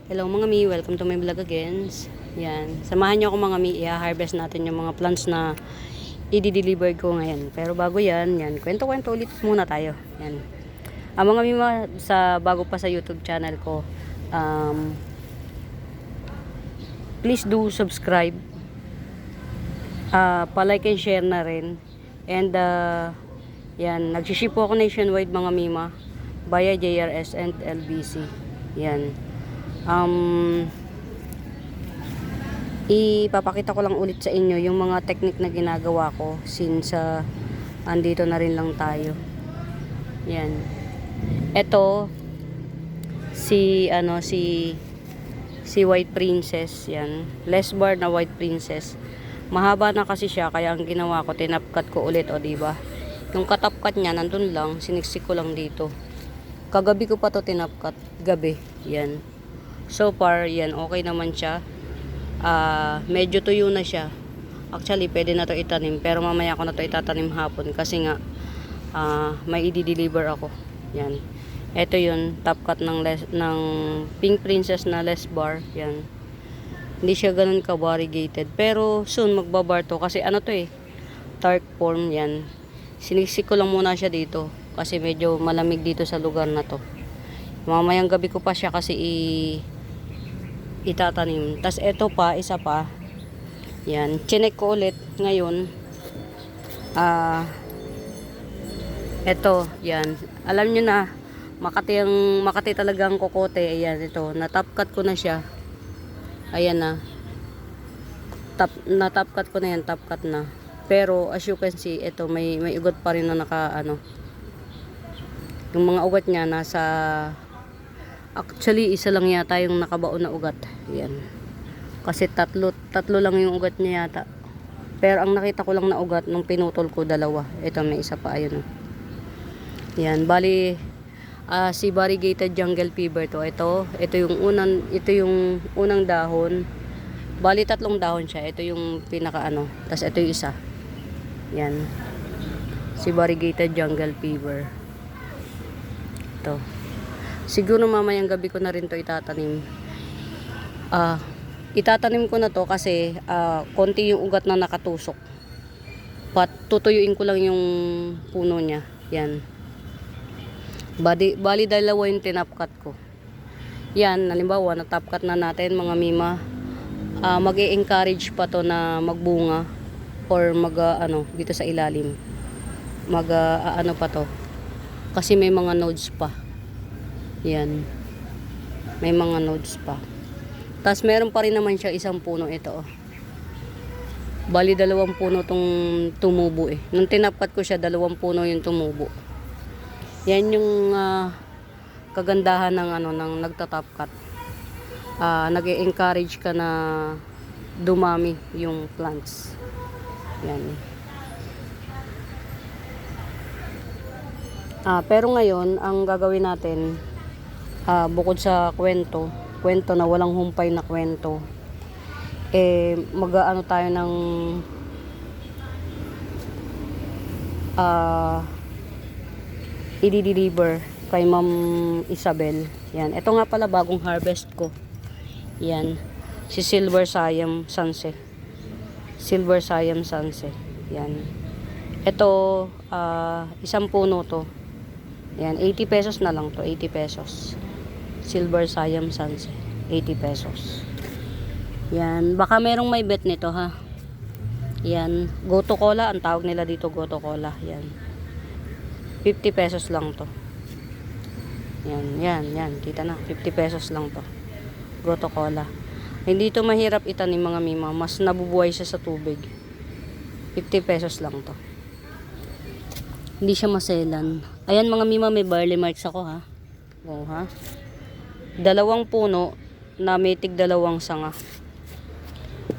Hello mga mi, welcome to my vlog again. Yan, samahan niyo ako mga mi, i-harvest natin yung mga plants na i-deliver ko ngayon. Pero bago yan, kwento-kwento ulit muna tayo. Yan. Mga mi, sa bago pa sa YouTube channel ko, please do subscribe. Pa-like and share na rin. And yan, nagsiship po ako nationwide mga mima via JRS and LBC. Yan. Ipapakita ko lang ulit sa inyo yung mga technique na ginagawa ko since andito na rin lang tayo. Yan. Ito si White Princess, yan. Less bar na White Princess. Mahaba na kasi siya kaya ang ginawa ko tinapkat ko ulit, o di ba? Yung katapkat niya nandun lang, siniksik ko lang dito. Kagabi ko pa to tinapkat, gabi. Yan. So far, yan, okay naman siya. Medyo tuyo na siya. Actually, pwede na to itanim. Pero mamaya ko na to itatanim hapon. Kasi nga, may i-deliver ako. Yan. Ito yun, top cut ng Pink Princess na less bar. Yan. Hindi siya ganun ka-variegated. Pero soon, magbabar to. Kasi ano to dark form yan. Siniksik ko lang muna siya dito. Kasi medyo malamig dito sa lugar na to. Mamayang gabi ko pa siya kasi itatanim. Tas eto pa, isa pa. Yan, chinek ko ulit ngayon. Eto, yan. Alam nyo na, Makati talaga ang kokote. Ayan, ito. Natapkat ko na siya. Ayan na. Natapkat ko na yan, tapkat na. Pero as you can see, ito may ugat pa rin na yung mga ugat niya nasa, actually isa lang yata yung nakabaon na ugat. Yan. Kasi tatlo lang yung ugat niya yata. Pero ang nakita ko lang na ugat nung pinutol ko, dalawa. Ito may isa pa, ayun. Yan, bali si variegated jungle fever to. Ito yung unang dahon. Bali 3 dahon siya. Ito yung pinaka tas ito yung isa. Yan. Si variegated jungle fever. Ito. Siguro mamayang gabi ko na rin to itatanim. Itatanim ko na to kasi konti yung ugat na nakatusok. Tutuyuin ko lang yung puno niya. Yan. Bali dalawa yung tinapkat ko. Yan, halimbawa natapkat na natin mga mima. Mag-e-encourage pa to na magbunga or dito sa ilalim. Pa to. Kasi may mga nodes pa. Yan. May mga nodes pa. Tapos meron pa rin naman siya isang puno ito. Bali 2 puno tong tumubo Nung tinapkat ko siya, 2 puno yung tumubo. Yan yung kagandahan ng nagtatapkat. Nag-e-encourage ka na dumami yung plants. Yan. Pero ngayon, ang gagawin natin, bukod sa kwento na walang humpay na kwento, mag-ano tayo ng i-deliver kay Ma'am Isabel. Yan. Ito nga pala bagong harvest ko. Yan. Si Silver Siam Sunset. Silver Siam Sunset. Yan. Ito, isang puno to. Yan. 80 pesos na lang to. 80 pesos. Silver Siam Sunset. 80 pesos. Yan. Baka merong may bet nito ha. Yan. Goto Cola. Ang tawag nila dito Goto Cola. Yan. 50 pesos lang to. Yan. Kita na. 50 pesos lang to. Goto Cola. Hindi to mahirap itanim mga mima. Mas nabubuhay siya sa tubig. 50 pesos lang to. Hindi siya maselan. Ayan mga mima, may barley marks ako ha. Wow ha. 2 puno na may tig 2 sanga.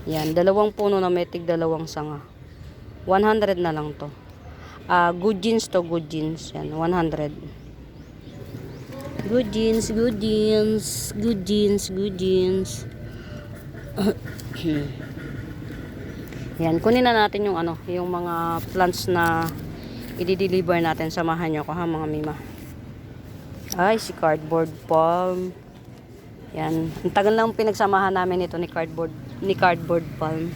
Yan. 2 puno na may tig 2 sanga. 100 na lang to. Good jeans to, good jeans. Yan, 100. Good jeans. Yan, kunin na natin yung yung mga plants na i-deliver natin. Samahan nyo ko ha mga mima. Ay, si cardboard palm. Yan. Ang tagal lang pinagsamahan namin ito ni Cardboard Palm.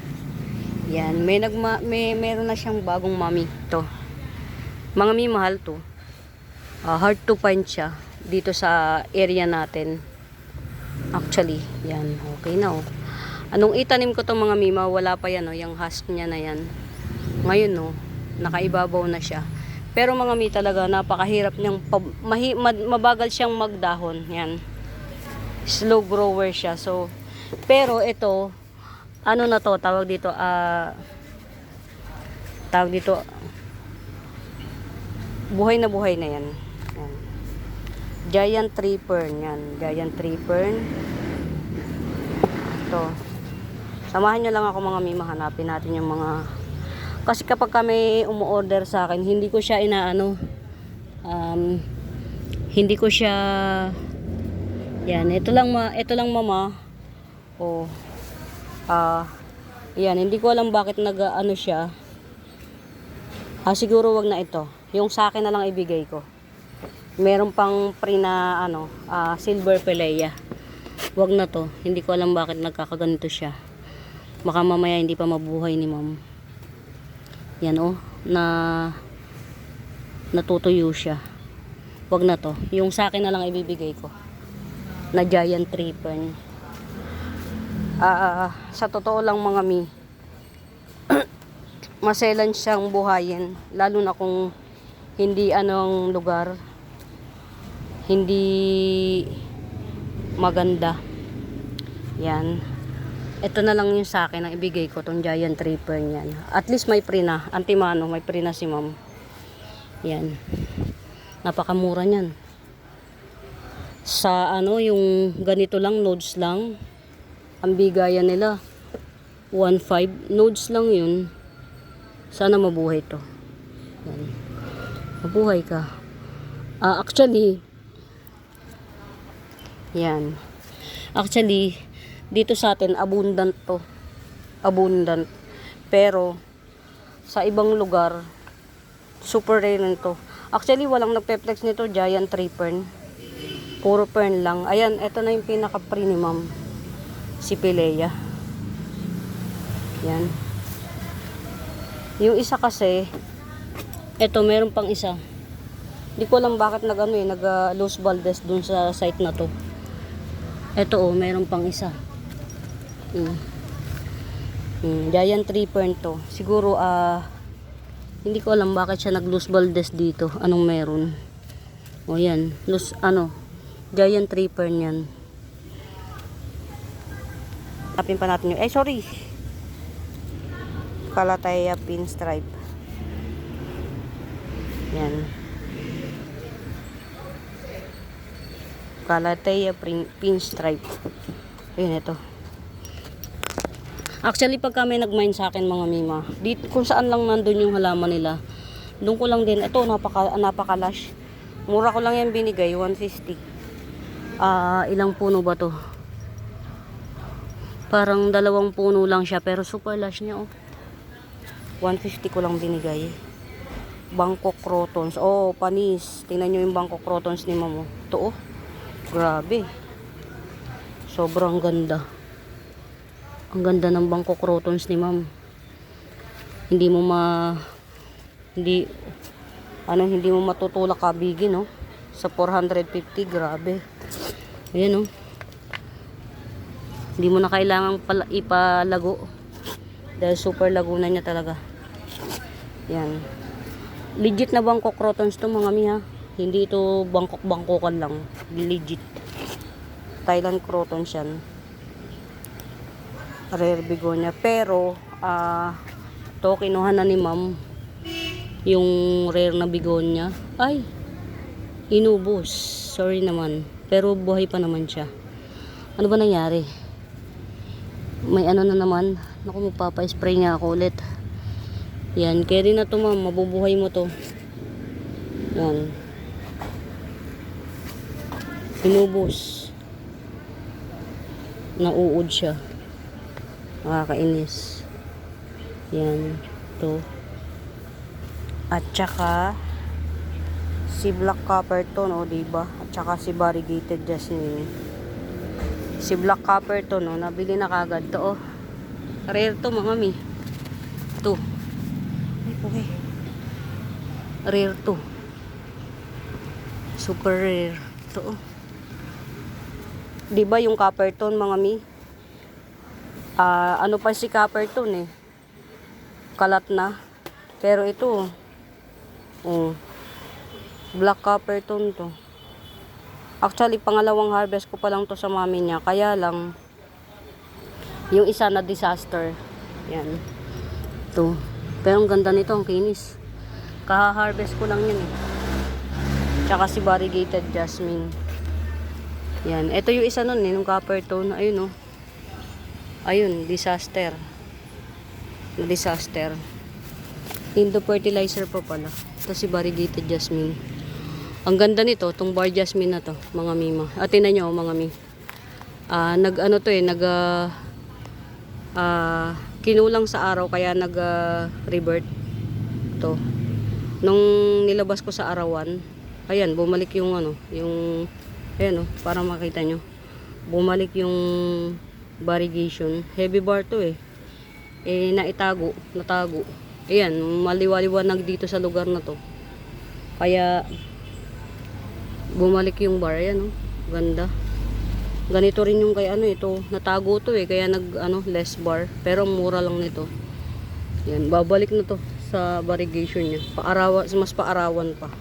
Yan. Meron na siyang bagong mami. Ito. Mga mi, mahal to. Hard to find siya dito sa area natin. Actually, yan. Okay na, oh. Anong itanim ko tong mga mima, wala pa yan, oh. Yung husk niya na yan. Ngayon, oh, nakaibabaw na siya. Pero mga mi talaga, napakahirap niyang, mabagal siyang magdahon. Yan. Slow grower siya. So, pero ito, ano na to, tawag dito, buhay na yan. Yan. Giant tree fern, yan. Giant tree fern. Ito. Samahan nyo lang ako mga mima, hanapin natin yung mga, kasi kapag kami umu-order sa akin, hindi ko siya hindi ko siya, yan, ito lang mama. Oh. Yan, hindi ko alam bakit nag-ano siya. Siguro wag na ito. Yung sa akin na lang ibigay ko. Meron pang pre na silver pelea. Wag na to. Hindi ko alam bakit nagkakaganito siya. Baka mamaya hindi pa mabuhay ni ma'am. Yan, oh, natutuyo siya. Wag na to. Yung sa akin na lang ibibigay ko. Na giant tree fern. Sa totoo lang mga mi, maselan siyang buhayin, lalo na kung hindi anong lugar, hindi maganda. Yan. Ito na lang yung sa akin ang ibigay ko, tong giant tree fern yan. At least may pre na, antimano, may pre na si ma'am. Yan. Napakamura niyan. Sa yung ganito lang, nodes lang, ang bigayan nila 1.5 nodes lang yun. Sana mabuhay to. Yan. Mabuhay ka. Actually, yan. Actually, dito sa atin abundant to. Abundant. Pero sa ibang lugar super rare nito. Actually, walang nagpe-flex nito, giant tree fern. Puro fern lang. Ayan, ito na yung pinaka-pre ni ma'am. Si Pelea. Yan. Yung isa kasi, ito, meron pang isa. Hindi ko alam bakit nag-Los Valdez dun sa site na to. Ito, oh, meron pang isa. Giant tree fern to. Siguro, hindi ko alam bakit siya nag-Los Valdez dito. Anong meron? O yan. Giant tree fern yan. Tapin pa natin yung, sorry. Calathea pinstripe. Yan. Calathea pinstripe. Ayun, ito. Actually, pag kami nag-mine sa akin mga mima, dito, kung saan lang nandun yung halaman nila, doon ko lang din, ito, napaka-lush. Mura ko lang yan binigay, 150. Ilang puno ba to? Parang 2 puno lang siya, pero super lush niya, oh. 150 ko lang binigay. Bangkok crotons. Oh, panis. Tingnan nyo yung Bangkok crotons ni mamo. Ito, oh. Grabe. Sobrang ganda. Ang ganda ng Bangkok crotons ni ma'am. Hindi mo matutulak kabigin, no? Sa 450, grabe. Ayan, oh. Hindi mo na kailangang ipalago. Dahil super laguna niya talaga. Yan. Legit na Bangkok crotons to mga miha. Hindi ito Bangkok-Bangkokan lang. Legit. Thailand crotons yan. Rare begonia. Pero, to kinuha na ni ma'am. Yung rare na begonia. Ay, inubos. Sorry naman. Pero buhay pa naman siya. Ano ba nangyari? May na naman. Naku, magpapa-spray nga ako ulit. Yan, carry na to ma'am. Mabubuhay mo to. Yan. Inubos. Nauud siya. Nakakainis. Yan. To. At saka si Black Copperton, o diba? At saka si Variegated Jasmine. Si black copper to, no, nabili na kagad to, oh. Rare to mga mi. To. Ay po eh. Rare to. Super rare. To, oh. Diba yung copper tone mga mi? Ano pa si copper tone eh. Kalat na. Pero ito, oh. Black copper tone to. Actually, pangalawang harvest ko pa lang to sa mami niya. Kaya lang, yung isa na disaster. Yan. To. Pero ang ganda nito, ang kinis. Kaha-harvest ko lang yun eh. Tsaka si variegated jasmine. Yan. Ito yung isa nun eh, yung copper tone. Ayun oh. Ayun, disaster. Disaster. Indo fertilizer pa pala. Ito si variegated jasmine. Ang ganda nito, tong bar jasmine na to, mga mima. At tingnan nyo, mga mi. Nag-ano to eh, kinulang sa araw, kaya nag-revert to. Nung nilabas ko sa arawan, ayan, bumalik yung ano, yung, ayan oh, para makita nyo. Bumalik yung variegation. Heavy bar to eh. Natago. Ayan, maliwaliwanag dito sa lugar na to. Kaya, bumalik yung bar. Ayan, oh. Ganda. Ganito rin yung kay ano ito. Natago to eh. Kaya less bar. Pero mura lang nito. Yan. Babalik na to sa variegation niya. Mas paarawan pa.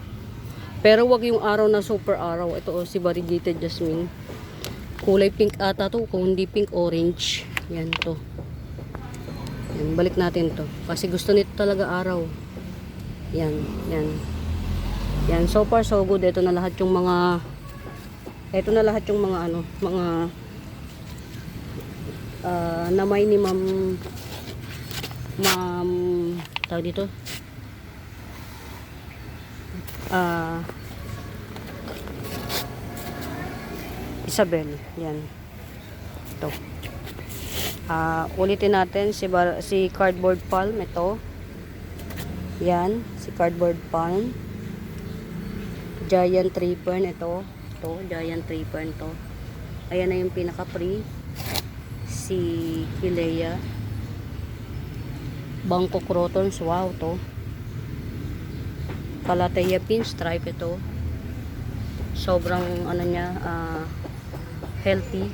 Pero wag yung araw na super araw. Ito oh, si variegated jasmine. Kulay pink ata to. Kung hindi pink, orange. Yan to. Yan. Balik natin to. Kasi gusto nito talaga araw. Yan. Yan. Yan, so far so good. Ito na lahat yung mga namay ni ma'am tawag dito Isabel. Yan. Ito. Ulitin natin si cardboard palm. Ito. Yan, si cardboard palm. Giant tree fern, ito giant tree fern to. Ayan na yung pinaka-pre. Si Kilea. Bangkok crotons, wow to. Calathea pinstripe ito. Sobrang ano niya, healthy.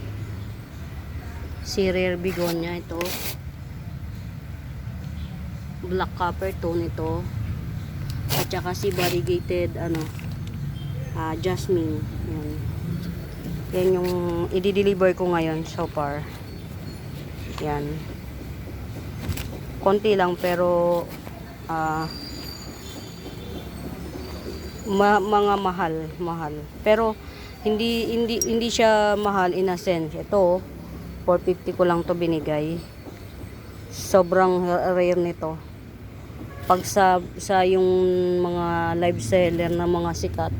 Si rare begonia ito. Black copper tone ito. At saka si variegated jasmine. Yan. Yan yung i-deliver ko ngayon so far. Yan. Konti lang pero mga mahal. Pero hindi siya mahal in a sense. Ito 450 ko lang to binigay. Sobrang rare nito. Pag sa yung mga live seller na mga sikat,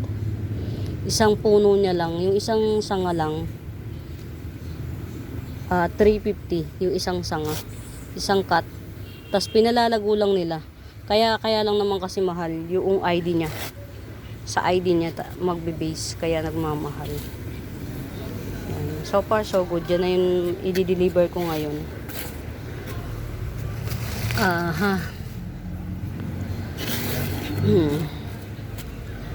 isang puno niya lang, yung isang sanga lang, 350 yung isang sanga, isang cut. Tapos pinalalago lang nila. Kaya lang naman kasi mahal yung ID niya. Sa ID niya magbe-base, kaya nagmamahal. Yan. So far so good. Yan na yung i-deliver ko ngayon.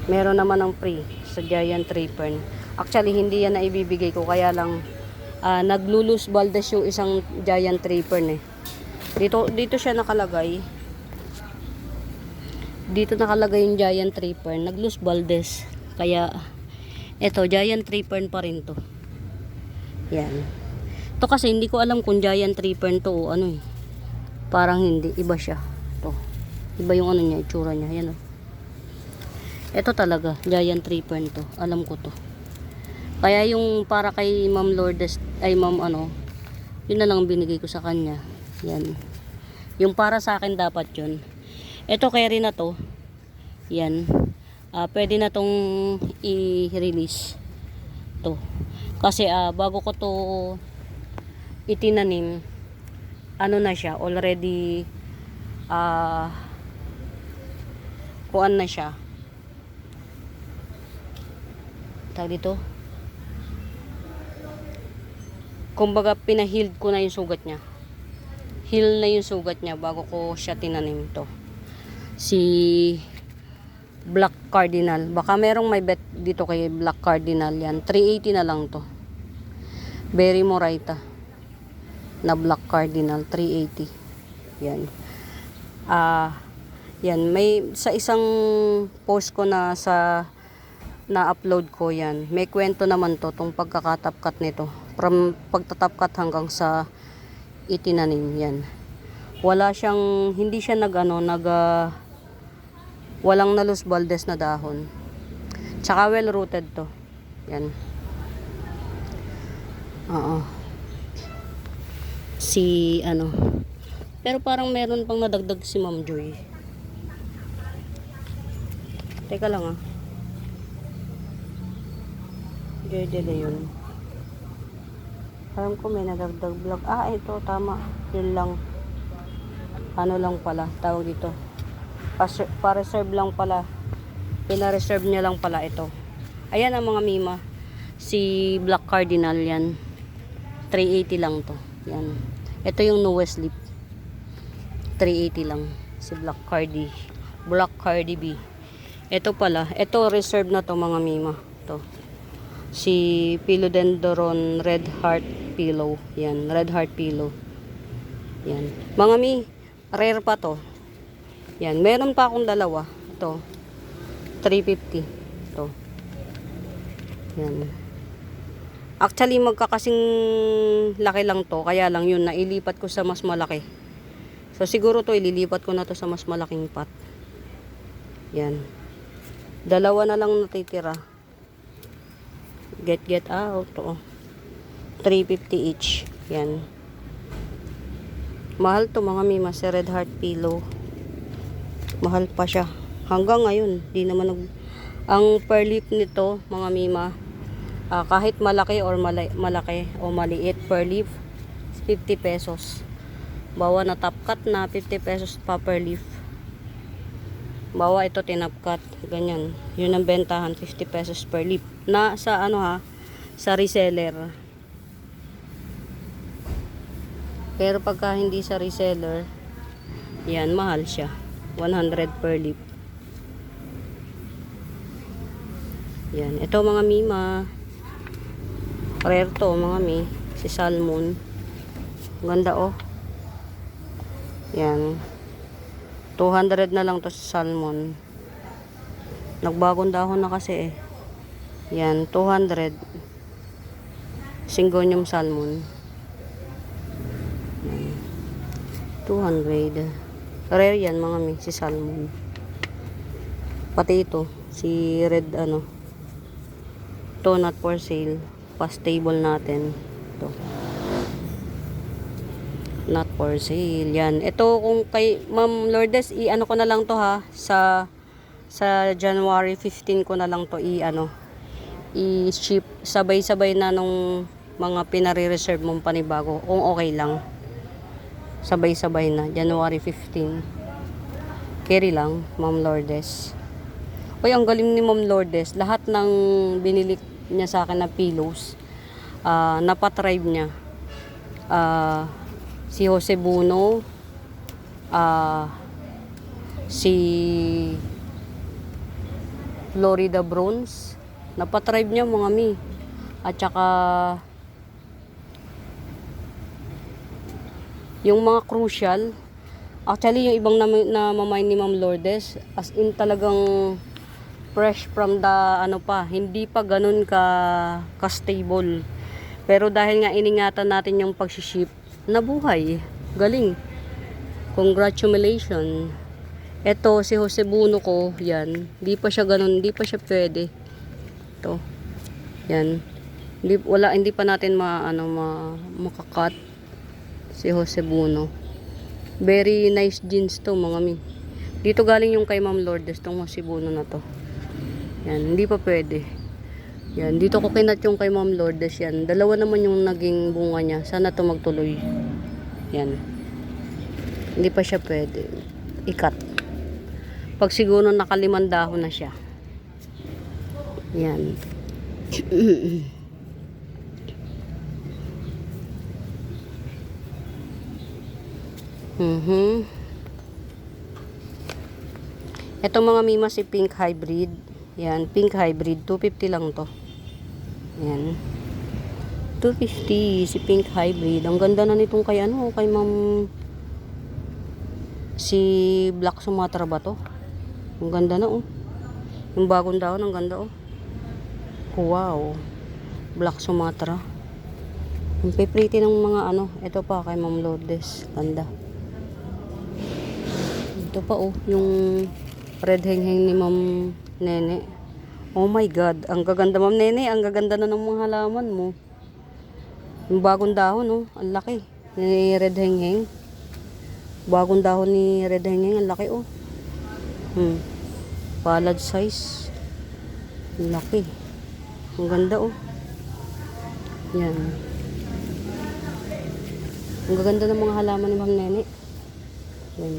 Meron naman ng free sa giant tree fern. Actually hindi yan na ibibigay ko, kaya lang naglulus baldes yung isang giant tree fern eh. Dito siya nakalagay. Dito nakalagay yung giant tree fern, naglus baldes. Kaya eto giant tree fern pa rin to. Yan. To kasi hindi ko alam kung giant tree fern to o ano eh. Parang hindi, iba siya. To. Iba yung ano niya, itsura niya. Yan oh. Ito talaga, giant tree fern to. Alam ko to. Kaya yung para kay Ma'am Lourdes, ay Ma'am yun na lang binigay ko sa kanya. Yan. Yung para sa akin dapat yun. Ito kaya rin na to. Yan. Pwede na tong i-release. To. Kasi bago ko to itinanim, ano na siya, already kuan na siya. Tawag dito, kumbaga pinahealed ko na yung sugat niya. Heal na yung sugat niya bago ko siya tinanim to. Si Black Cardinal. Baka merong may bet dito kay Black Cardinal yan. 380 na lang to. Berry Moraita na Black Cardinal, 380. Yan. Yan. May sa isang post ko na na-upload ko yan. May kwento naman to, tong pagkakatapkat nito. From pagtatapkat hanggang sa itinanim yan. Wala siyang, hindi siya walang nalos baldes na dahon. Tsaka well rooted to. Yan. Oo. Pero parang meron pang nadagdag si Ma'am Joy. Teka lang Joy De Leon. Parang ko may nadagdag vlog. Ito, tama. Yun lang. Ano lang pala, tawag dito. Pa-reserve lang pala. Pina-reserve niya lang pala ito. Ayan ang mga mima. Si Black Cardinal yan. 380 lang to. Yan. Ito yung newest leaf. 380 lang. Si Black Cardi B. Ito pala. Ito reserve na to mga mima. Ito. Si Philodendron Red Heart Pillow. Yan. Red Heart Pillow. Yan. Mga mi, rare pa to. Yan. Meron pa akong dalawa. Ito. 350. Ito. Yan. Actually, magkakasing laki lang to. Kaya lang yun, nailipat ko sa mas malaki. So, siguro to, ililipat ko na to sa mas malaking pot. Yan. Dalawa na lang natitira. Get out. To. 350 each. Yan. Mahal to mga mima. Si Red Heart Pillow. Mahal pa siya. Hanggang ngayon, di naman ang per leaf nito, mga mima, kahit malaki or malaki o maliit per leaf, 50 pesos. Bawa na top cut na 50 pesos pa per leaf. Bawa ito tinapkat, ganyan. Yun ang bentahan, 50 pesos per leaf. Na sa sa reseller. Pero pagka hindi sa reseller, yan, mahal siya. 100 per leaf. Yan. Ito mga mima. Rare to mga mi. Si Salmon. Ganda Yan. 200 na lang to si Salmon. Nagbagong dahon na kasi Yan. 200. Syngonium Salmon. Yan. 200. Rare yan mga mi. Si Salmon. Pati ito. Si Red Ito not for sale. Pa-stable natin. Ito. Not for sale. Yan. Ito kung kay Ma'am Lourdes, ko na lang to sa January 15 ko na lang to i-ship. Sabay-sabay na nung mga pinare-reserve mong panibago. Kung okay lang. Sabay-sabay na. January 15. Carry lang, Ma'am Lourdes. Uy, ang galing ni Ma'am Lourdes. Lahat ng binili niya sa akin na pillows, napatribe niya. Si Jose Buno, si Florida Bronze, napatribe niya mga mi. At saka yung mga crucial, actually yung ibang namamay ni Ma'am Lourdes, as in talagang fresh from the hindi pa ganun ka stable. Pero dahil nga iningatan natin yung pag-ship, nabuhay. Galing. Congratulations. Ito si Jose Buno ko, yan. Hindi pa siya ganun, hindi pa siya pwede. Ito. Yan. Hindi pa natin makakat si Jose Buno. Very nice jeans to mga mi. Dito galing yung kay Ma'am Lourdes tong Jose Buno na to. Yan, hindi pa pwede. Yan, dito ko kinat yung kay Ma'am Lourdes yan. Dalawa naman yung naging bunga niya. Sana to magtuloy. Yan. Hindi pa siya pwede. Ikat. Pag siguro nakalimang dahon na siya. Yan. Mhm. Ito mga mima si pink hybrid. Yan, pink hybrid. 250 lang to. Yan. 250 si pink hybrid. Ang ganda na nitong kay ano, kay ma'am si Black Sumatra ba to? Ang ganda na oh. Yung bagong dahon, ang ganda oh. Wow. Black Sumatra. Ang pretty ng mga ano. Ito pa kay Ma'am Lourdes. Ganda. Ito pa oh. Yung red hengheng ni Ma'am Nene. Oh my God. Ang gaganda Ma'am Nene. Ang gaganda na ng mga halaman mo. Yung bagong dahon oh. Ang laki. Ni red hengheng. Bagong dahon ni red hengheng. Ang laki oh. Palad size. Ang laki. Ang ganda oh. Yan. Ang gaganda ng mga halaman ni Ma'am Nene. Yan.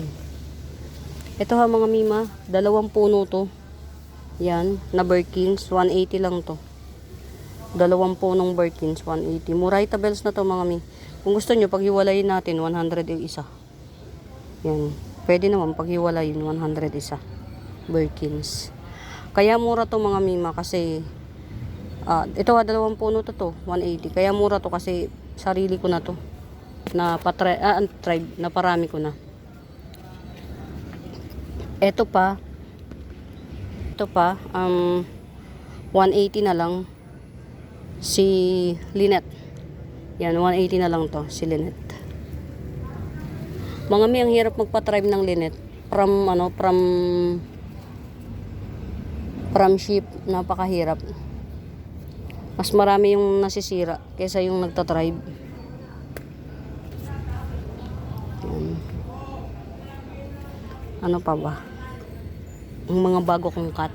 Ito ha mga mima, 2 puno to. Yan, na Birkins, 180 lang to. 2 punong Birkins, 180. Murayta bells na to mga mi. Kung gusto nyo, paghiwalayin natin, 100 yung isa. Yan. Pwede naman paghiwalayin, 100 isa. Birkins. Kaya mura to mga mima kasi ito ha, 2 puno to 180. Kaya mura to kasi sarili ko na to. Na tribe, na parami ko na. Ito pa 180 na lang si Lynette. Yan, 180 na lang to si Lynette. Mga mi, ang hirap magpa-tribe ng Lynette. From sheep, napakahirap. Mas marami yung nasisira kaysa yung nagtatribe. Yan. Ano pa ba? Ang mga bago kong cut.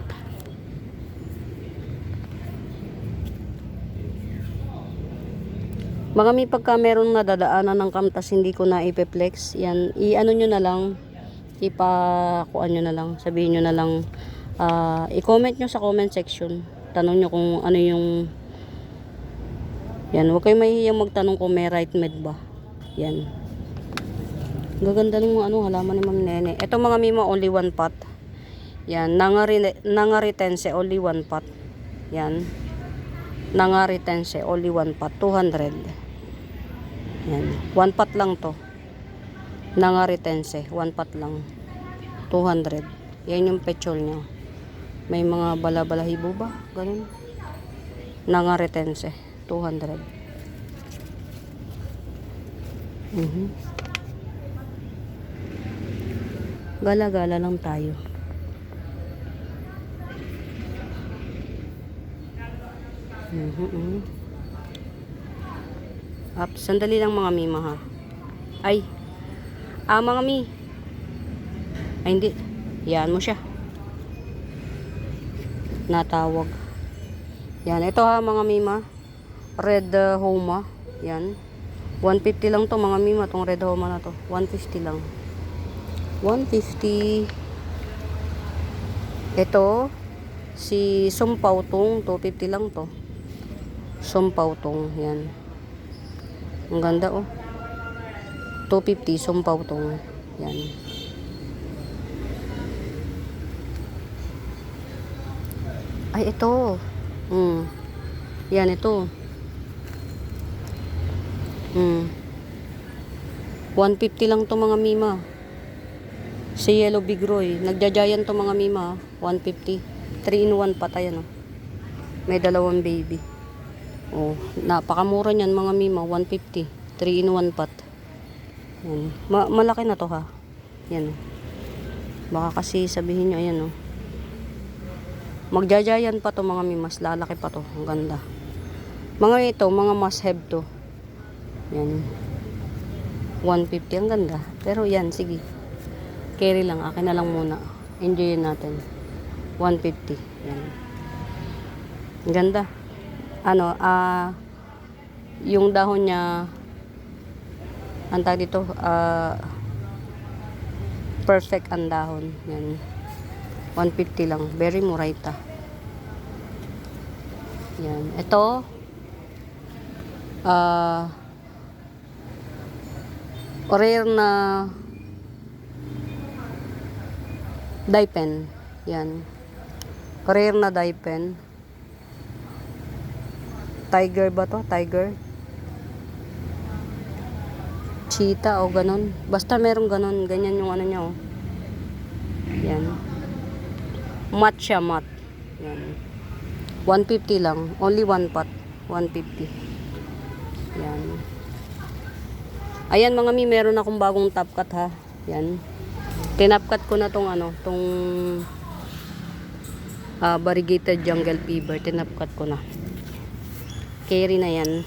Mga may pagka meron na dadaanan ng kamtas hindi ko na ipeplex. Yan, i-ano nyo na lang. Ipakuan nyo na lang. Sabihin nyo na lang. I-comment nyo sa comment section. Tanong nyo kung ano yung yan, huwag kayo mahihiyang magtanong kung may right med ba. Yan. Gaganda ng mga halaman ni Ma'am Nene. Ito mga mima, only 1 pot. Yan, nangaritense, only 1 pot. Yan. Nangaritense, only 1 pot, 200. Yan, 1 pot lang to. Nangaritense, 1 pot lang. 200. Yan yung pechol niya. May mga bala-balahibo ba? Ganun. Nangaritense, 200. Gala-gala lang tayo. Sandali lang mga mima ha. Ay. Mga mi. Ay hindi. Yan mo siya. Natawag. Yan. Ito ha mga mima. Red Homa. Yan. 150 lang to mga mima. Tong red Homa na to. 150 lang. 150. Ito. Si Sumpaw tong 250 lang to. Sumpaw tong. Yan. Ang ganda oh. 250 Sumpaw tong. Yan. Ay ito. Yan ito. 150 lang to mga mima. Si Yellow Big Roy. Nagjajayan to mga mima. 150. 3 in 1 patay ano. May 2 baby. Oh, napakamura niyan mga mima. 150. 3 in 1 pot. Yan. Malaki na to ha. Yan. Baka kasi sabihin nyo ayan oh. Magjajayan pa to mga mimas. Lalaki pa to. Ang ganda. Mga ito, mga must have to. Yan. 150. Ang ganda. Pero yan, sige. Carry lang. Akin na lang muna. Enjoyin natin. 150. Yan. Ang ganda. Yung dahon niya, ang tawag dito, perfect ang dahon. Yan. 150 lang. Very murayta. Yan. Ito, rare na Dye pen. Yan. Rare na dye pen. Tiger ba to? Tiger? Cheetah o ganon. Basta merong ganon. Ganyan yung ano niya oh. Yan. Matte siya, matte. Yan. 150 lang. Only one pot. 150. Yan. Ayan mga mi, meron akong bagong top cut ha. Yan. Tinapkat ko na tong ano, tong variegated jungle fever. Tinapkat ko na. Carry na yan.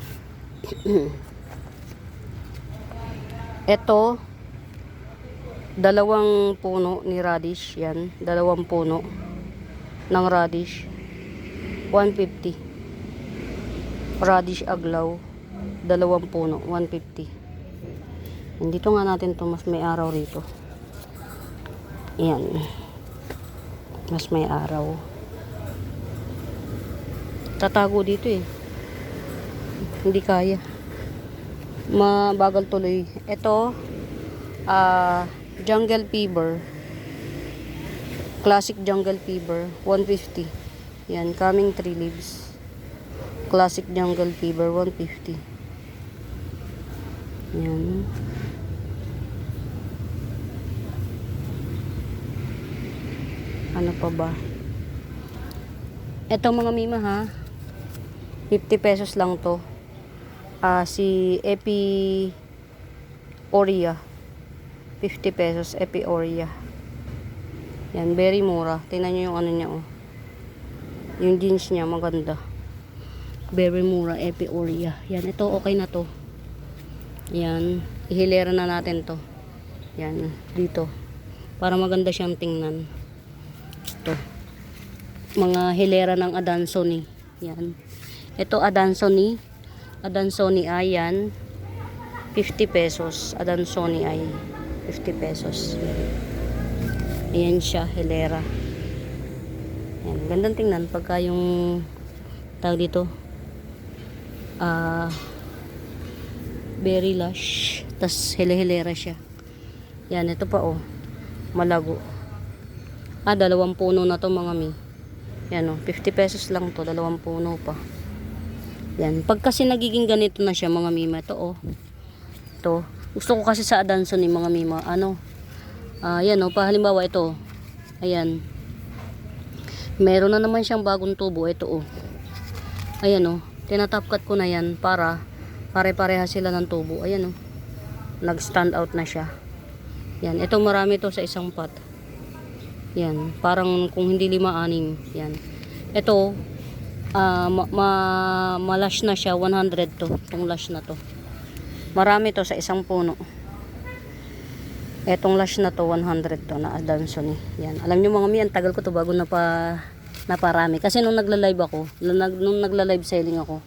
Ito, dalawang puno ni radish. Yan, dalawang puno ng radish. 150. Radish aglaw. Dalawang puno, 150. And dito nga natin to, mas may araw rito. Yan. Mas may araw. Tatago dito eh. Hindi kaya. Mabagal tuloy. Ito, jungle fever. Classic jungle fever, 150. Yan, coming 3 leaves. Classic jungle fever, 150. Yan. Ano pa ba? Ito mga mima ha. 50 pesos lang to. Si Epi Oria. 50 pesos Epi Oria. Yan, very mura. Tingnan nyo yung ano niya oh. Yung jeans niya maganda. Very mura Epi Oria. Yan, ito okay na to. Yan, ihilera na natin to. Yan, dito. Para maganda siyang tingnan. Ito. Mga hilera ng Adansoni. Yan. Ito Adansoni. Adansoni ay yan. 50 pesos. Adansoni ay 50 pesos. Ayan siya, hilera. Yan, gandang tingnan pagka yung tawag dito. Berry lush. Tas hilera siya. Yan, ito pa oh. Malago. Dalawang puno na to mga mi. Yan oh, 50 pesos lang to, dalawang puno pa. Yan, pag kasi nagiging ganito na siya mga mima, ito oh. Ito, gusto ko kasi sa Adansoni mga mima, ano. Yan oh, halimbawa ito. Ayan. Meron na naman siyang bagong tubo, ito oh. Ayan oh, tinatapkat ko na yan para pare-pareha sila ng tubo. Ayan oh. Nag-stand out na siya. Yan, ito marami to sa isang pot. Yan, parang kung hindi 5-6. Yan. Ito, malash na siya, 100 to. Itong lash na to. Marami to sa isang puno. Etong lash na to, 100 to na Adansoni. Yan. Alam niyo mga mi, ang tagal ko to bago naparami. Kasi nung nagla-live ako, nung nagla-live selling ako,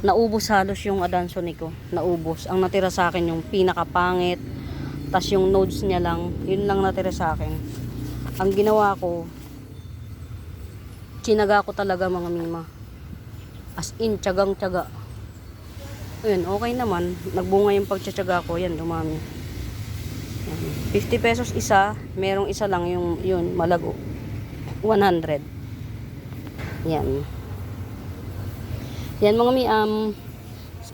naubos halos yung Adansoni ko. Naubos. Ang natira sa akin yung pinakapangit. Tas yung nodes niya lang, yun lang natira sa akin. Ang ginawa ko, tsinaga ko talaga mga mima. As in, tiyagang-tiyaga. Ayun, okay naman. Nagbunga yung pagtsatsaga ko. Yan, dumami. Yan. 50 pesos isa. Merong isa lang yung yun, malago. 100. Yan. Yan mga mi,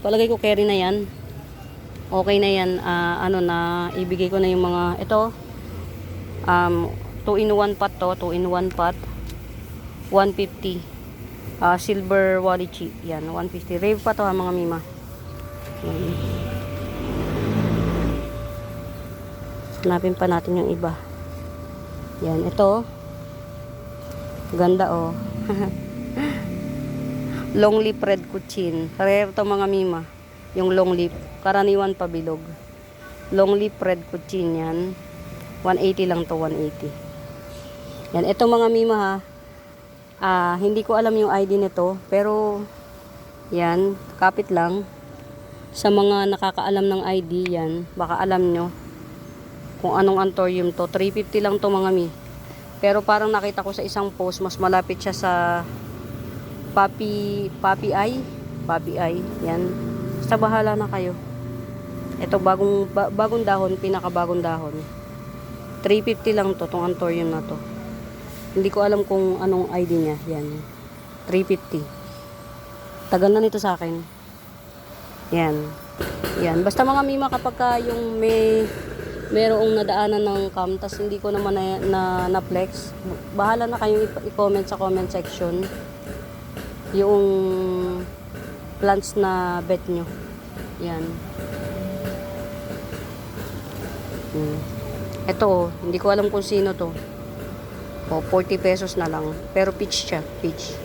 palagay ko carry na yan. Okay na yan. Ibigay ko na yung mga, ito, 2-in-1 pot to. 2-in-1 pot. 150. Silver Walichi. Yan, 150. Rave pa to ha mga mima. Yan. Hanapin pa natin yung iba. Yan, ito. Ganda oh. Long leaf red kuchin. Rare to mga mima. Yung long leaf. Karaniwan pa bilog. Long leaf red kuchin yan. 180 lang to, 180. Yan, ito mga mima ha. Hindi ko alam yung ID nito, pero yan, kapit lang. Sa mga nakakaalam ng ID yan, baka alam nyo kung anong anthurium to. 350 lang to mga mi. Pero parang nakita ko sa isang post, mas malapit siya sa Papi Eye. Yan. Basta bahala na kayo. Ito bagong dahon, pinakabagong dahon. 350 lang to, tong Antorium na to. Hindi ko alam kung anong ID niya. Yan. 350. Tagal na nito sa akin. Yan. Yan. Basta mga mima, kapag ka yung merong nadaanan ng cam, tas hindi ko naman na flex, bahala na kayong i-comment sa comment section yung plants na bet nyo. Yan. Ito, hindi ko alam kung sino to. O, 40 pesos na lang. Pero peach siya, peach.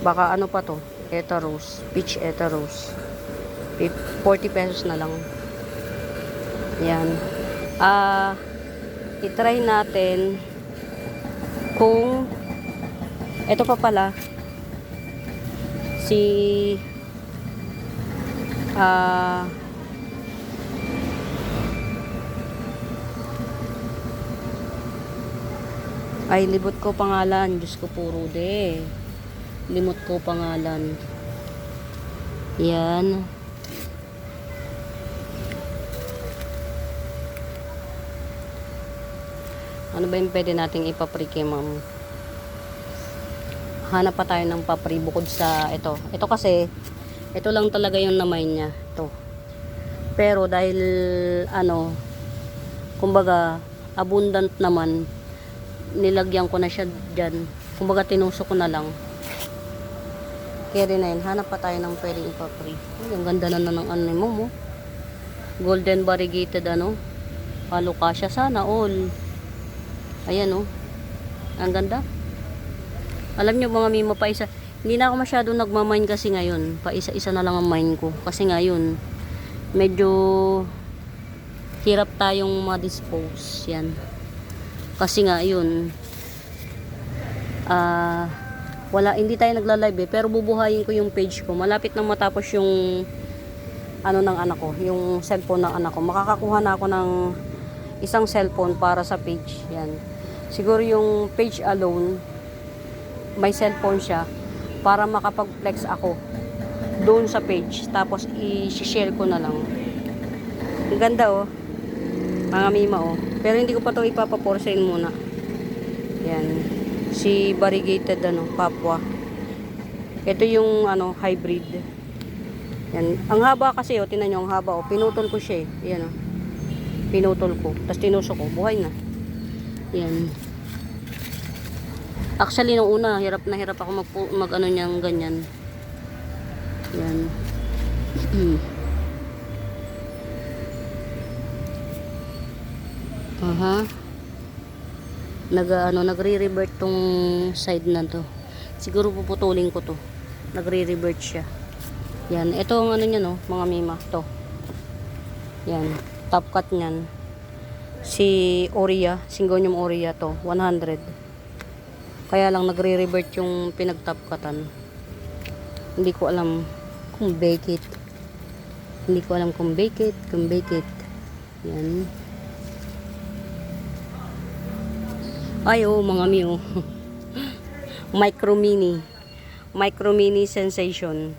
Baka ano pa to? Eta rose. Peach eta rose. 40 pesos na lang. Yan. I-try natin kung ito pa pala si ay, libot ko pangalan. Diyos ko, puro de. Limot ko pangalan. Yan. Ano ba yung pwede nating ipapri kay ma'am? Hanap pa tayo ng papri bukod sa ito. Ito kasi, ito lang talaga yung namay niya. Ito. Pero dahil, kumbaga, abundant naman, nilagyan ko na siya dyan. Kumbaga tinusok ko na lang. Carry na yun. Hanap pa tayo ng pwedeng ipapri. Ay, ang ganda na ng ano mo. Golden variegated Alocasia sana all. Ayan ang ganda. Alam nyo mga mima, pa isa. Hindi na ako masyadong nagmamine kasi ngayon. Pa isa-isa na lang ang mine ko. Kasi ngayon, medyo hirap tayong ma-dispose. Yan. Kasi nga yun, hindi tayo nagla-live pero bubuhayin ko yung page ko. Malapit nang matapos yung ng anak ko, yung cellphone ng anak ko. Makakakuha na ako ng isang cellphone para sa page. Yan. Siguro yung page alone, may cellphone siya para makapag-flex ako doon sa page. Tapos i-share ko na lang. Ang ganda mga mima pero hindi ko pa to ipapaporsain muna. Yan, si variegated Papua. Ito yung hybrid. Yan, ang haba kasi tingnan nyo ang haba pinutol ko siya yan pinutol ko, tapos tinusok ko, buhay na. Yan, actually nung una hirap na hirap ako mag niyang ganyan. Yan. Nagre-revert tong side na to. Siguro puputulin ko to. Nagre-revert siya. Yan, ito ang niya mga mima, to. Yan, top cut niyan. Si Oria, Syngonium Oria to, 100. Kaya lang nagre-revert yung pinag-top cutan. Hindi ko alam kung bake it. Yan. Ay, mga miyo. Micro mini sensation.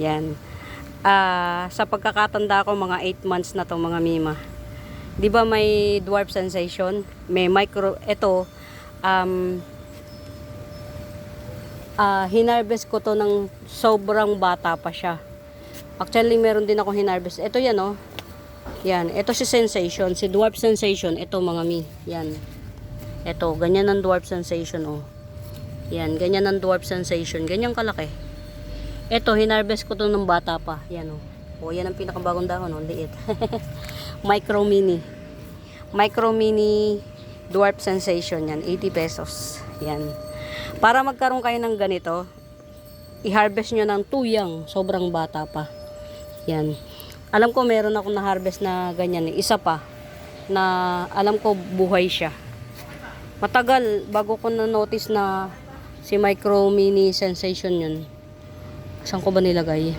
Yan. Sa pagkakatanda ko, mga 8 months na to mga mima. 'Di ba may dwarf sensation? May micro, ito hinarvest ko to ng sobrang bata pa siya. Actually, meron din ako hinarvest. Ito yan Yan, ito si sensation, si dwarf sensation, ito mga mi. Yan. Ito, ganyan ang dwarf sensation Yan, ganyan ang dwarf sensation. Ganyan kalaki. Ito, hinarvest ko to ng bata pa. Yan yan ang pinakabagong dahon liit. Micro mini dwarf sensation yan, 80 pesos. Yan. Para magkaroon kayo ng ganito, i-harvest nyo ng tuyang, sobrang bata pa. Yan. Alam ko meron akong na-harvest na ganyan isa pa na alam ko buhay siya. Matagal bago ko na-notice na si micro mini sensation yun. Saan ko ba nilagay?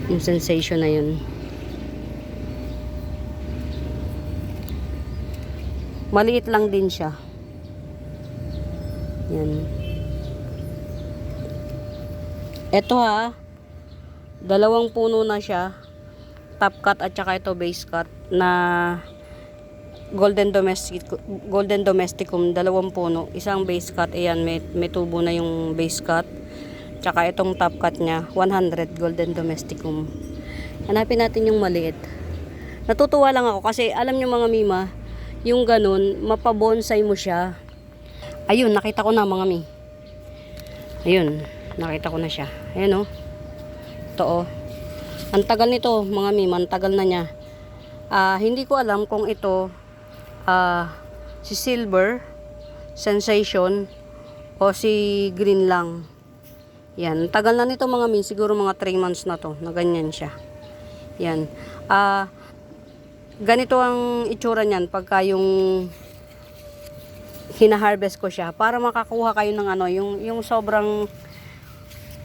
Yung sensation na yun. Maliit lang din siya. Yan. Ito 2 puno na siya. top cut at saka ito base cut na golden domesticum, dalawang puno, isang base cut. Ayan, may tubo na yung base cut. Tsaka itong top cut niya, 100 golden domesticum. Hanapin natin yung maliit. Natutuwa lang ako kasi alam nyo mga mima, yung ganun, mapabonsai mo siya. Ayun, nakita ko na mga mi. Ayun, nakita ko na siya. Ayan o. Ito o. Ang tagal nito mga mima, ang tagal na niya. Hindi ko alam kung ito si Silver Sensation o si Green lang. Yan, tagal na nito mga mi, siguro mga 3 months na to, na ganyan siya. Yan. Ganito ang itsura niyan pagka yung hina-harvest ko siya, para makakuha kayo ng ano, yung sobrang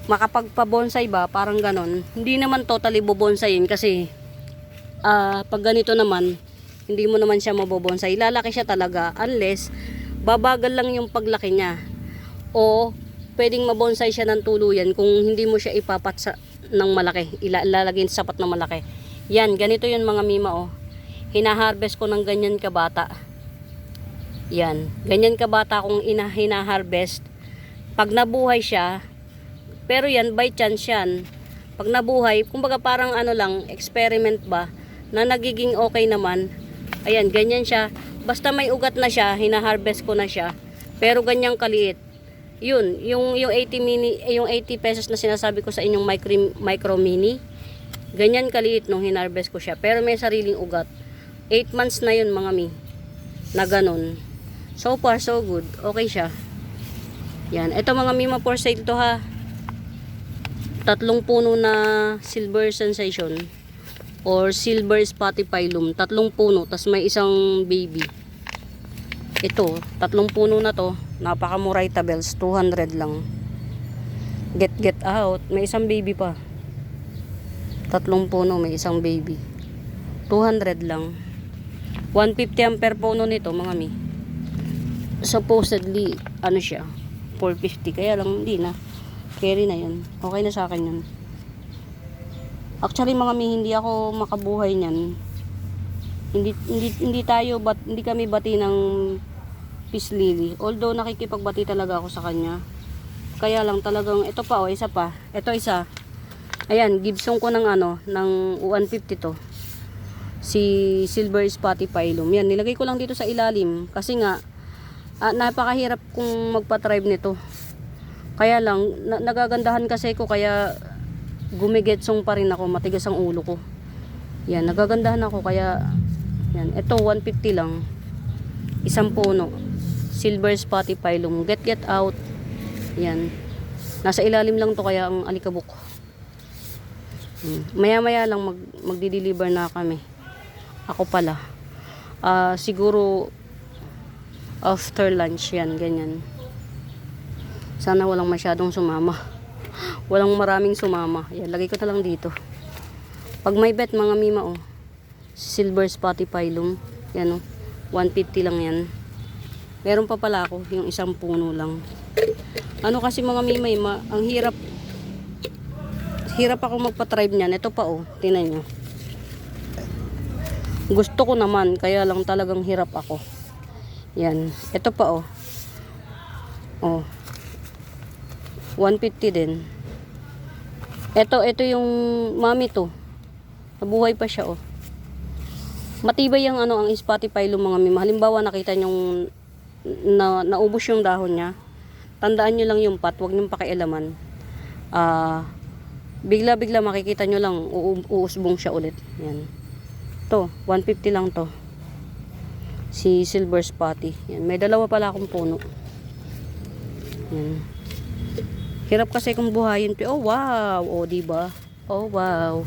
makapagpa-bonsai ba, parang ganon. Hindi naman totally bobonsayin kasi pag ganito naman, hindi mo naman siya mabobonsai. Lalaki siya talaga unless babagal lang yung paglaki niya. O pwedeng mabonsai siya ng tuluyan kung hindi mo siya ipapat ng malaki. Ilalagay sa sapat na malaki. Yan, ganito yun mga mima oh. Hina-harvest ko ng ganyan kabata. Yan, ganyan kabata kung hina-harvest. Pag nabuhay siya, pero yan by chance yan. Pag nabuhay, kumbaga parang ano lang, experiment ba, na nagiging okay naman. Ayan, ganyan siya. Basta may ugat na siya, hina-harvest ko na siya. Pero ganyang kaliit. Yun, yung 80 pesos na sinasabi ko sa inyong micro mini. Ganyan kaliit nung hinarvest ko siya. Pero may sariling ugat. 8 months na yun mga mi. Na ganun. So far, so good. Okay siya. Yan. Ito mga mima for sale to ha. 3 puno na Silver Sensation. Or Silver Spotty Pilum. 3 puno. Tas may isang baby. Ito. 3 puno na to. Napakamura itables. 200 lang. Get out. May isang baby pa. 3 puno. May isang baby. 200 lang. 150 ampere puno nito mga mi. Supposedly ano siya 450, kaya lang hindi na carry na yun, okay na sa akin yun. Actually mga mi, hindi ako makabuhay niyan. Hindi kami bati ng peace lily, although nakikipagbati talaga ako sa kanya. Kaya lang talagang ito pa isa pa, ito isa. Ayan, Gibson ko ng ng 150 to, si Silver Spotty Pilum. Yan, nilagay ko lang dito sa ilalim kasi nga napakahirap kung magpa-tribe nito. Kaya lang nagagandahan kasi ko, kaya gumigetsong pa rin ako, matigas ang ulo ko. Yan, nagagandahan ako kaya yan, ito 150 lang. Isang puno. Silver Spotty Pilum. Get out. Yan. Nasa ilalim lang to kaya ang alikabok. Maya lang magdi-deliver na kami. Ako pala. Siguro after lunch yan, ganyan. Sana walang masyadong sumama. Walang maraming sumama. Yan, lagay ko na lang dito. Pag may bet mga mima oh. Silver Spotty Pilum. Yan oh. 150 lang yan. Meron pa pala ako, yung isang puno lang. Ano kasi mga mima, ang hirap ako magpa-tribe niyan. Ito pa oh, tingnan nyo. Gusto ko naman, kaya lang talagang hirap ako. Yan, ito pa oh. Oh. 150 din. Ito yung mami to. Nabuhay pa siya oh. Matibay yung ang Spotty Pilum mga mima. Halimbawa nakita nyong naubos yung dahon niya. Tandaan nyo lang yung pot, huwag nyong pakialaman. Bigla makikita nyo lang uusbong siya ulit. Yan. To, 150 lang to. Si Silver Spotty. Yan, may dalawa pala akong puno. Yan. Hirap kasi kung buhayin to. Oh wow, oh diba? Oh wow.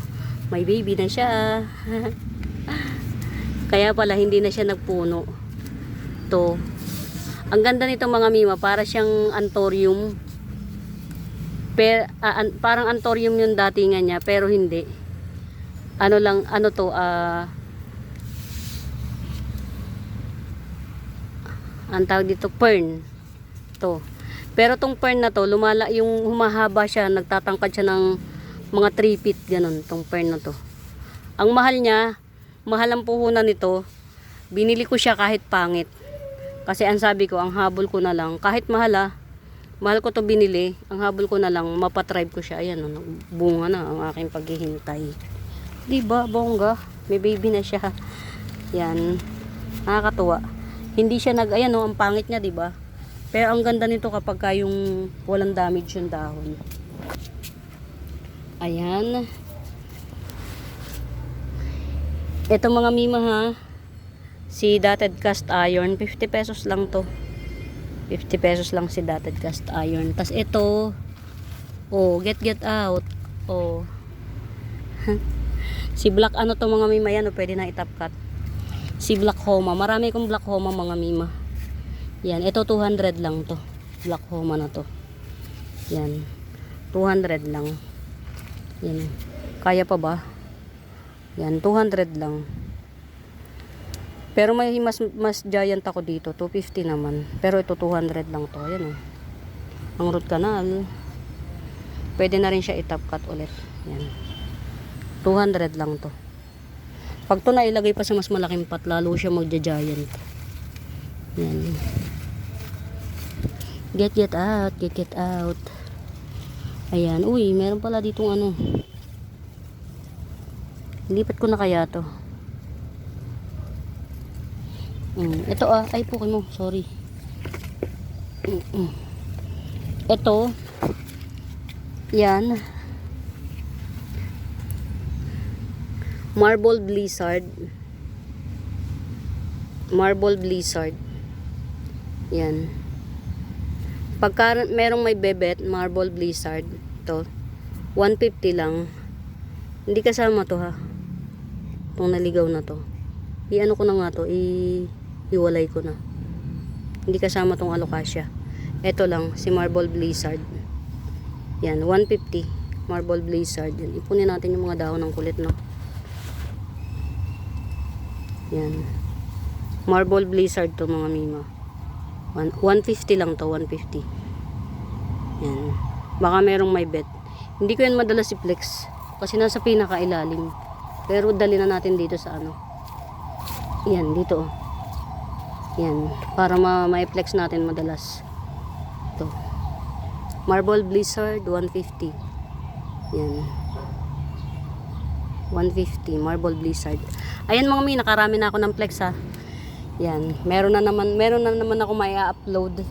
May baby na siya. Kaya pala hindi na siya nagpuno. To. Ang ganda nito mga mima, para siyang anthurium. Parang anthurium yung datingan niya, pero hindi. Ano to, ang tawag dito, fern. To. Pero tong fern na to, yung humahaba siya, nagtatangkad siya ng mga 3 feet, ganun, tong fern na to. Ang mahal niya, mahal ang puhunan nito. Binili ko siya kahit pangit. Kasi ang sabi ko, ang habol ko na lang, kahit mahal mahal ko to binili, ang habol ko na lang, mapatribe ko siya. Ayan, bunga na ang aking paghihintay. Diba, bongga? May baby na siya. Yan. Nakakatuwa. Hindi siya ayan ang pangit niya, diba? Pero ang ganda nito kapag yung walang damage yung dahon. Ayan. Ito mga mima ha. Si Dotted Cast Iron, 50 pesos lang to. 50 pesos lang si Dotted Cast Iron. Tas ito, oh, get out. Oh. Si Black ano to mga mima yan, oh, pwede na itap cut. Si Black Homa, marami kong Black Homa mga mima. Yan, ito 200 lang to. Black Homa na to. Yan. 200 lang. Yan. Kaya pa ba? Yan, 200 lang. Pero may mas giant ako dito, 250 naman. Pero ito 200 lang to. Ayan oh. Ang root canal. Pwede na rin siya itap cut ulit. Yan. 200 lang to. Pag to nailagay pa sa mas malaking pot, lalo siya magja-giant. Yan. Get out. Ayan. Uy, meron pala ditong ano. Lipat ko na kaya to. Ito ay Pokemon, sorry. Ito. Yan. Marble Blizzard. Yan. Pagka merong may bebet, Marble Blizzard, to 150 lang. Hindi kasama to ha. Itong naligaw na to. I-ano ko na nga to, iwalay ko na. Hindi kasama tong alocasia. Ito lang, si Marble Blizzard. Yan, 150. Marble Blizzard. Yan. Ipunin natin yung mga dahon ng kulit, no? Yan. Marble Blizzard to mga mima. 150 lang to, 150. Yan. Baka merong may bet. Hindi ko yan madalas i-flex. Kasi nasa pinakailalim. Pero dali na natin dito sa ano. Yan, dito. Yan. Para ma-flex natin madalas. Ito. Marble Blizzard, 150. Yan. 150. Marble Blizzard. Ayan mga mi, nakarami na ako ng flex ha. Yan. Meron na naman ako mai-upload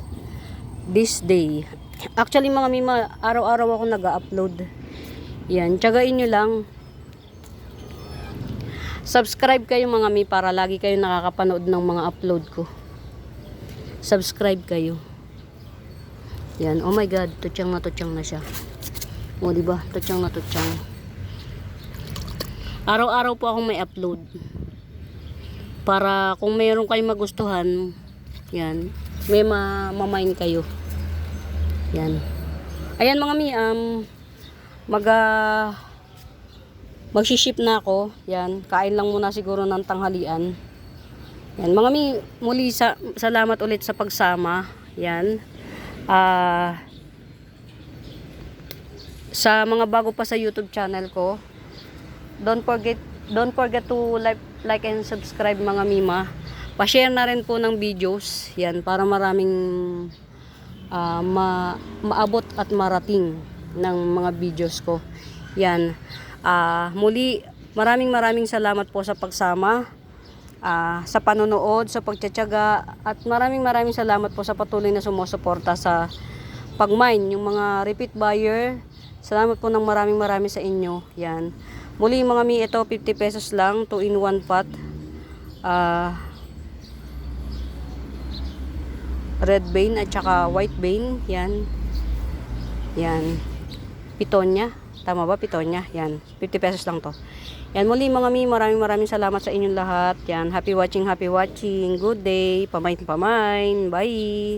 this day. Actually mga mi, araw-araw ako nag-upload. Yan. Tiyagain nyo lang. Subscribe kayo mga mi para lagi kayo nakakapanood ng mga upload ko. Subscribe kayo. Yan. Oh my god, tutyang na siya. O diba? Tutyang. Araw-araw po akong may upload. Para kung mayroon kayong magustuhan, yan, may mamain kayo. Yan. Ayan mga mi, magshiship na ako. Yan, kain lang muna siguro ng tanghalian. Yan, mga mi, muli salamat ulit sa pagsama. Yan. Sa mga bago pa sa YouTube channel ko, don't forget to like and subscribe mga mima. Pa-share na rin po ng videos. Yan, para maraming maabot at marating ng mga videos ko. Yan. Muli, maraming salamat po sa pagsama, sa panonood, sa pagtsatsaga, at maraming salamat po sa patuloy na sumusuporta sa pagmine, yung mga repeat buyer. Salamat po ng maraming sa inyo. Yan. Muli mga mi, ito 50 pesos lang, 2 in 1 pot. Red vein at saka white vein. Yan. Yan. Pitonya. Tama ba? Pitonya. Yan. 50 pesos lang to. Yan. Muli mga mi, maraming salamat sa inyong lahat. Yan. Happy watching. Good day. Pamain. Bye.